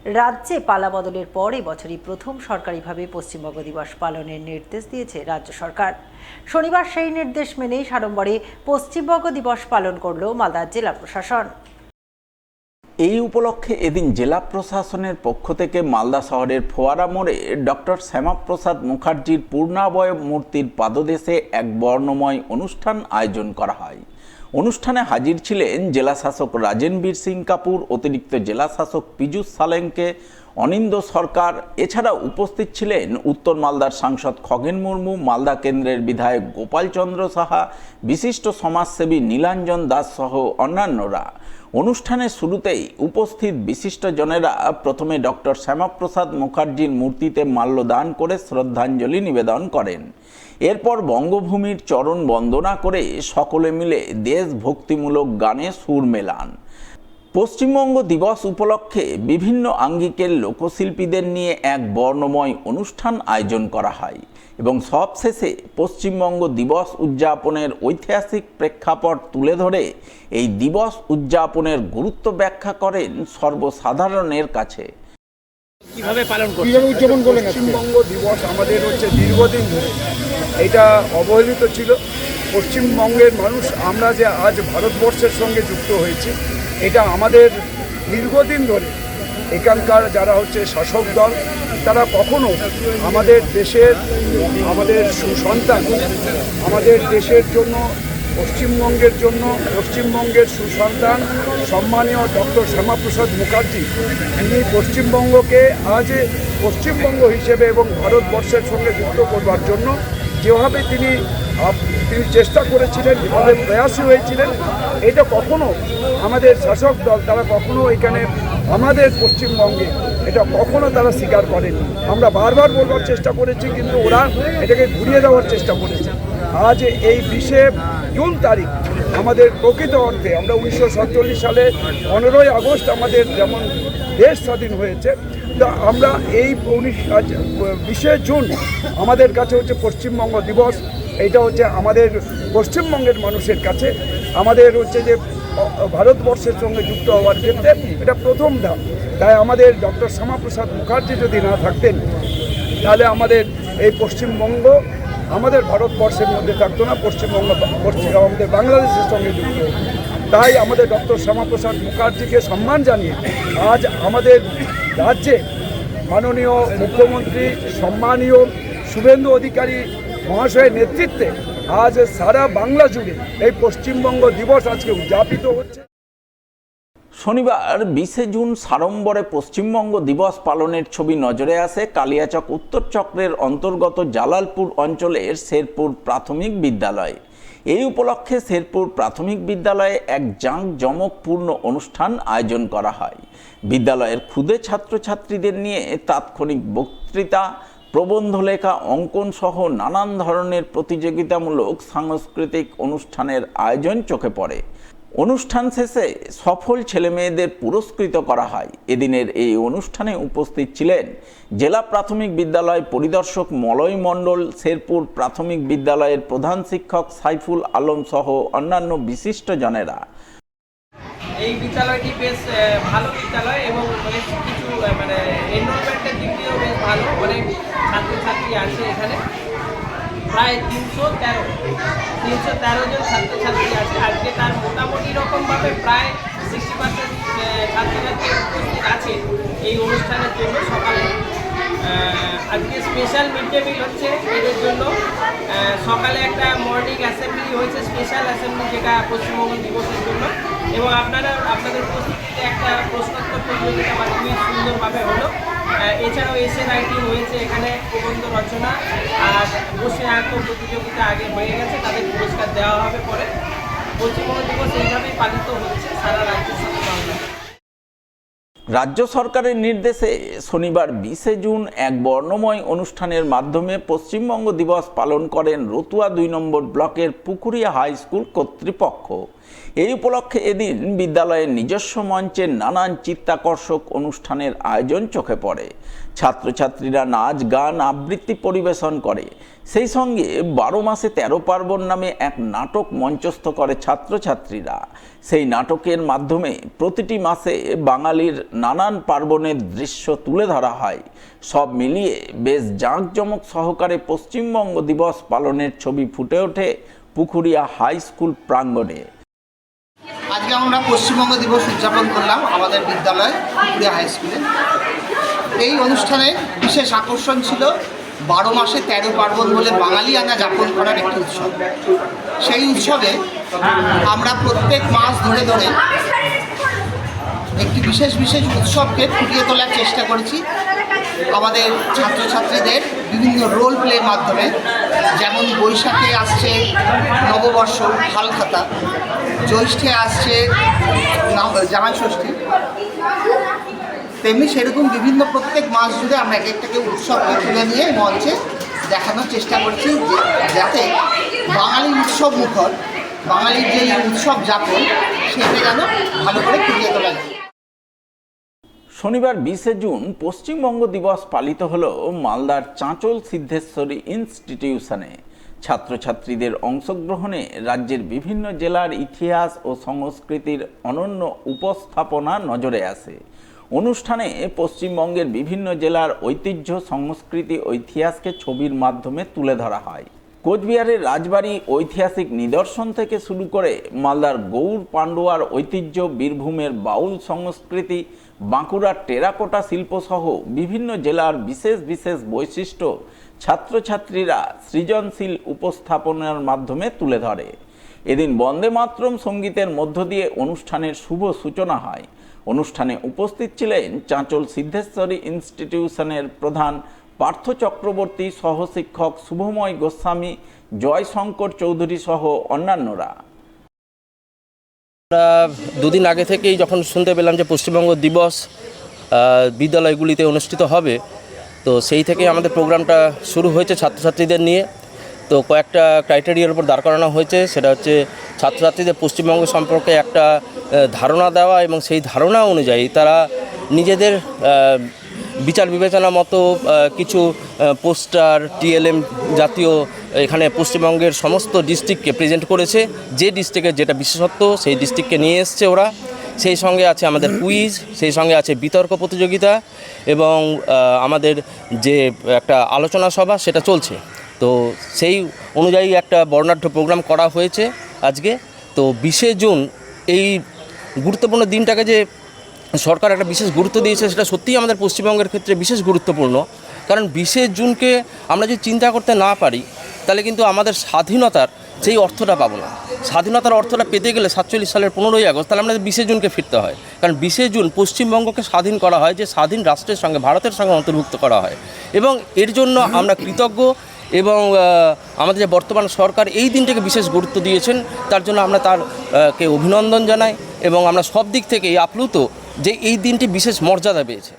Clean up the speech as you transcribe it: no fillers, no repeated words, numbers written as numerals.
রাজ্যে পালাবদলের পর এবছরই প্রথম সরকারিভাবে পশ্চিমবঙ্গ দিবস পালনের নির্দেশ দিয়েছে রাজ্য সরকার। শনিবার সেই নির্দেশ মেনেই সাড়ম্বরে পশ্চিমবঙ্গ দিবস পালন করল মালদা জেলা প্রশাসন। এই উপলক্ষে এদিন জেলা প্রশাসনের পক্ষ থেকে মালদা শহরের ফোয়ারা মোড়ে ডক্টর শ্যামাপ্রসাদ মুখার্জির পূর্ণাবয়ব মূর্তির পাদদেশে এক বর্ণময় অনুষ্ঠান আয়োজন করা হয়। অনুষ্ঠানে হাজির ছিলেন জেলা শাসক রাজেনবীর সিং কাপুর, অতিরিক্ত জেলা শাসক পীযূষ সালেঙ্কে, অনিন্দ্য সরকার। এছাড়া উপস্থিত ছিলেন উত্তর মালদার সাংসদ খগেন মুর্মু, মালদা কেন্দ্রের বিধায়ক গোপাল চন্দ্র সাহা, বিশিষ্ট সমাজসেবী নীলাঞ্জন দাস সহ অন্যান্যরা। অনুষ্ঠানের শুরুতেই উপস্থিত বিশিষ্টজনেরা প্রথমে ডক্টর শ্যামাপ্রসাদ মুখার্জির মূর্তিতে মাল্যদান করে শ্রদ্ধাঞ্জলি নিবেদন করেন। এরপর বঙ্গভূমির চরণ বন্দনা করে সকলে মিলে দেশভক্তিমূলক গানে সুর মেলান। পশ্চিমবঙ্গ দিবস উপলক্ষে বিভিন্ন আঙ্গিকের লোকশিল্পীদের নিয়ে এক বর্ণময় অনুষ্ঠান আয়োজন করা হয় এবং সবশেষে পশ্চিমবঙ্গ দিবস উদযাপনের ঐতিহাসিক প্রেক্ষাপট তুলে ধরে এই দিবস উদযাপনের গুরুত্ব ব্যাখ্যা করেন সর্বসাধারণের কাছে। কিভাবে উদযাপন করলেন? পশ্চিমবঙ্গ দিবস আমাদের দীর্ঘদিন ধরে এটা অবহেলিত ছিল। পশ্চিমবঙ্গের মানুষ আমরা যে আজ ভারতবর্ষের সঙ্গে যুক্ত হয়েছি, এটা আমাদের দীর্ঘদিন ধরে এখানকার যারা শাসক দল, তারা কখনো আমাদের দেশের আমাদের সুসন্তান, আমাদের দেশের জন্য, পশ্চিমবঙ্গের জন্য, পশ্চিমবঙ্গের সুসন্তান সম্মানীয় ডক্টর শ্যামাপ্রসাদ মুখার্জি, তিনি পশ্চিমবঙ্গকে আজ পশ্চিমবঙ্গ হিসেবে এবং ভারতবর্ষের সঙ্গে যুক্ত করবার জন্য যেভাবে তিনি চেষ্টা করেছিলেন, যেভাবে প্রয়াসী হয়েছিলেন, এটা কখনো আমাদের শাসক দল তারা কখনো এখানে আমাদের পশ্চিমবঙ্গে এটা কখনো তারা স্বীকার করেনি। আমরা বারবার বলবার চেষ্টা করেছি, কিন্তু ওরা এটাকে ঘুরিয়ে দেওয়ার চেষ্টা করেছে। আজ এই 20শে জুন তারিখ আমাদের প্রকৃত অর্থে আমরা 1947 সালে 15ই আগস্ট আমাদের যেমন দেশ স্বাধীন হয়েছে, তা আমরা এই 20শে জুন আমাদের কাছে পশ্চিমবঙ্গ দিবস। এটা আমাদের পশ্চিমবঙ্গের মানুষের কাছে আমাদের যে ভারতবর্ষের সঙ্গে যুক্ত হওয়ার ক্ষেত্রে এটা প্রথম ধাপ। তাই আমাদের ডক্টর শ্যামাপ্রসাদ মুখার্জি যদি না থাকতেন, তাহলে আমাদের এই পশ্চিমবঙ্গ আমাদের ভারতবর্ষের মধ্যে থাকতো না, আমাদের বাংলাদেশের সঙ্গে যুক্ত হতো। তাই আমাদের ডক্টর শ্যামাপ্রসাদ মুখার্জিকে সম্মান জানিয়ে আজ আমাদের রাজ্যে মাননীয় মুখ্যমন্ত্রী সম্মানীয় শুভেন্দু অধিকারী মহাশয়ের নেতৃত্বে আজ সারা বাংলা জুড়ে এই পশ্চিমবঙ্গ দিবস আজকে উদযাপিত হচ্ছে। শনিবার 20শে জুন সাড়ম্বরে পশ্চিমবঙ্গ দিবস পালনের ছবি নজরে আসে কালিয়াচক উত্তর চক্রের অন্তর্গত জালালপুর অঞ্চলের শেরপুর প্রাথমিক বিদ্যালয়। এই উপলক্ষে শেরপুর প্রাথমিক বিদ্যালয়ে এক জাঁকজমকপূর্ণ অনুষ্ঠান আয়োজন করা হয়। বিদ্যালয়ের ক্ষুদে ছাত্রছাত্রীদের নিয়ে তাৎক্ষণিক বক্তৃতা, প্রবন্ধ লেখা, অঙ্কন সহ নানান ধরনের প্রতিযোগিতামূলক সাংস্কৃতিক অনুষ্ঠানের আয়োজন চোখে পড়ে। অনুষ্ঠান শেষে সফল ছেলেমেয়েদের পুরস্কৃত করা হয়। এদিনের এই অনুষ্ঠানে উপস্থিত ছিলেন জেলা প্রাথমিক বিদ্যালয় পরিদর্শক মলয় মণ্ডল, শেরপুর প্রাথমিক বিদ্যালয়ের প্রধান শিক্ষক সাইফুল আলম সহ অন্যান্য বিশিষ্টজনেরা। এই বিদ্যালয়টি বেশ ভালো বিদ্যালয় এবং বেশ কিছু এনরোলমেন্টের দিক দিয়েও বেশ ভালো, অনেক ছাত্রছাত্রী আছে এখানে। প্রায় 313 জন ছাত্রছাত্রী আছে আজকে। তার মোটামুটি রকমভাবে প্রায় 60% ছাত্রছাত্রী উপস্থিত আছে এই অনুষ্ঠানের জন্য। সকালে আজকে স্পেশাল মিড ডে মিল হচ্ছে এদের জন্য। সকালে একটা মর্নিং অ্যাসেম্বলি হয়েছে, স্পেশাল অ্যাসেম্বলি, যেটা পশ্চিমবঙ্গ দিবসের জন্য। এবং আপনাদের উপস্থিতিতে একটা প্রশ্নোত্তর প্রতিযোগিতা খুবই সুন্দরভাবে হলো। এছাড়াও এসে রাইটিং হয়েছে এখানে, প্রবন্ধ রচনা আর বসে আঁকো প্রতিযোগিতা আগে হয়ে গেছে, তাদের পুরস্কার দেওয়া হবে পরে। পশ্চিমবঙ্গ দিবস এইভাবেই পালিত হচ্ছে সারা রাজ্যের সাথে বাংলা। রাজ্য সরকারের নির্দেশে শনিবার 20শে জুন এক বর্ণময় অনুষ্ঠানের মাধ্যমে পশ্চিমবঙ্গ দিবস পালন করেন রতুয়া 2 নম্বর ব্লকের পুকুরিয়া হাই স্কুল কর্তৃপক্ষ। এই উপলক্ষে এদিন বিদ্যালয়ের নিজস্ব মঞ্চে নানান চিত্তাকর্ষক অনুষ্ঠানের আয়োজন চোখে পড়ে। ছাত্রছাত্রীরা নাচ গান আবৃত্তি পরিবেশন করে। সেই সঙ্গে 12 মাসে 13 পার্বণ নামে এক নাটক মঞ্চস্থ করে ছাত্রছাত্রীরা। সেই নাটকের মাধ্যমে প্রতিটি মাসে বাঙালির নানান পার্বণের দৃশ্য তুলে ধরা হয়। সব মিলিয়ে বেশ জাঁকজমক সহকারে পশ্চিমবঙ্গ দিবস পালনের ছবি ফুটে ওঠে পুকুরিয়া হাই স্কুল প্রাঙ্গণে। আজকে আমরা পশ্চিমবঙ্গ দিবস উদযাপন করলাম আমাদের বিদ্যালয় পুকুরিয়া হাই স্কুলে। এই অনুষ্ঠানে বিশেষ আকর্ষণ ছিল 12 মাসে 13 পার্বণ বলে বাঙালিয়ানা যাপন করার একটি উৎসব। সেই উৎসবে আমরা প্রত্যেক মাস ধরে ধরে একটি বিশেষ বিশেষ উৎসবকে ফুটিয়ে তোলার চেষ্টা করেছি আমাদের ছাত্রছাত্রীদের বিভিন্ন রোল প্লের মাধ্যমে। যেমন বৈশাখে আসছে নববর্ষ হালখাতা, জ্যৈষ্ঠে আসছে জামাই ষষ্ঠী, তেমনি সেরকম বিভিন্ন প্রত্যেক মাস জুড়ে আমরা এক একটাকে উৎসবকে তুলে নিয়ে মঞ্চে দেখানোর চেষ্টা করছি, যাতে বাঙালির উৎসব মুখর, বাঙালির যে উৎসব যাপন সেটা যেন ভালো করে ফুটিয়ে তোলা যায়। শনিবার 20 জুন পশ্চিমবঙ্গ দিবস পালিত হল মালদার চাঁচল সিদ্ধেশ্বরী ইনস্টিটিউশনে। ছাত্রছাত্রীদের অংশগ্রহণে রাজ্যের বিভিন্ন জেলার ইতিহাস ও সংস্কৃতির অনন্য উপস্থাপনা নজরে আসে। অনুষ্ঠানে পশ্চিমবঙ্গের বিভিন্ন জেলার ঐতিহ্য, সংস্কৃতি ও ইতিহাসকে ছবির মাধ্যমে তুলে ধরা হয়। কোচবিহারের রাজবাড়ি ঐতিহাসিক নিদর্শন থেকে শুরু করে মালদার গৌড় পান্ডুয়ার ঐতিহ্য, বীরভূমের বাউল সংস্কৃতি, বাঁকুড়ার টেরাকোটা শিল্পসহ বিভিন্ন জেলার বিশেষ বিশেষ বৈশিষ্ট্য ছাত্রছাত্রীরা সৃজনশীল উপস্থাপনার মাধ্যমে তুলে ধরে। এদিন বন্দে মাতরম সঙ্গীতের মধ্য দিয়ে অনুষ্ঠানের শুভ সূচনা হয়। অনুষ্ঠানে উপস্থিত ছিলেন চাঁচল সিদ্ধেশ্বরী ইনস্টিটিউশনের প্রধান পার্থ চক্রবর্তী, সহশিক্ষক শুভময় গোস্বামী, জয়শঙ্কর চৌধুরী সহ অন্যান্যরা। আমরা দুদিন আগে থেকেই যখন শুনতে পেলাম যে পশ্চিমবঙ্গ দিবস বিদ্যালয়গুলিতে অনুষ্ঠিত হবে, তো সেই থেকে আমাদের প্রোগ্রামটা শুরু হয়েছে ছাত্রছাত্রীদের নিয়ে। তো কয়েকটা ক্রাইটেরিয়ার উপর দাঁড় করানো হয়েছে, সেটা হচ্ছে ছাত্রছাত্রীদের পশ্চিমবঙ্গ সম্পর্কে একটা ধারণা দেওয়া এবং সেই ধারণা অনুযায়ী তারা নিজেদের বিচার বিবেচনা মতো কিছু পোস্টার, টিএলএম জাতীয় এখানে পশ্চিমবঙ্গের সমস্ত ডিস্ট্রিক্টকে প্রেজেন্ট করেছে। যে ডিস্ট্রিক্টের যেটা বিশেষত্ব সেই ডিস্ট্রিক্টকে নিয়ে এসছে ওরা। সেই সঙ্গে আছে আমাদের কুইজ, সেই সঙ্গে আছে বিতর্ক প্রতিযোগিতা এবং আমাদের যে একটা আলোচনা সভা সেটা চলছে। তো সেই অনুযায়ী একটা বর্ণাঢ্য প্রোগ্রাম করা হয়েছে আজকে। তো 20 জুন এই গুরুত্বপূর্ণ দিনটাকে যে সরকার একটা বিশেষ গুরুত্ব দিয়েছে, সেটা সত্যিই আমাদের পশ্চিমবঙ্গের ক্ষেত্রে বিশেষ গুরুত্বপূর্ণ। কারণ 20 জুনকে আমরা যদি চিন্তা করতে না পারি, তাহলে কিন্তু আমাদের স্বাধীনতার সেই অর্থটা পাবো না। স্বাধীনতার অর্থটা পেতে গেলে 47 সালের 15ই আগস্ট, তাহলে আমাদের 20 জুনকে ফিরতে হয়। কারণ 20 জুন পশ্চিমবঙ্গকে স্বাধীন করা হয়, যে স্বাধীন রাষ্ট্রের সঙ্গে, ভারতের সঙ্গে অন্তর্ভুক্ত করা হয়। এবং এর জন্য আমরা কৃতজ্ঞ এবং আমাদের যে বর্তমান সরকার এই দিনটাকে বিশেষ গুরুত্ব দিয়েছেন, তার জন্য আমরা তারকে অভিনন্দন জানাই এবং আমরা সব দিক থেকেই আপ্লুত যে এই দিনটি বিশেষ মর্যাদা পেয়েছে।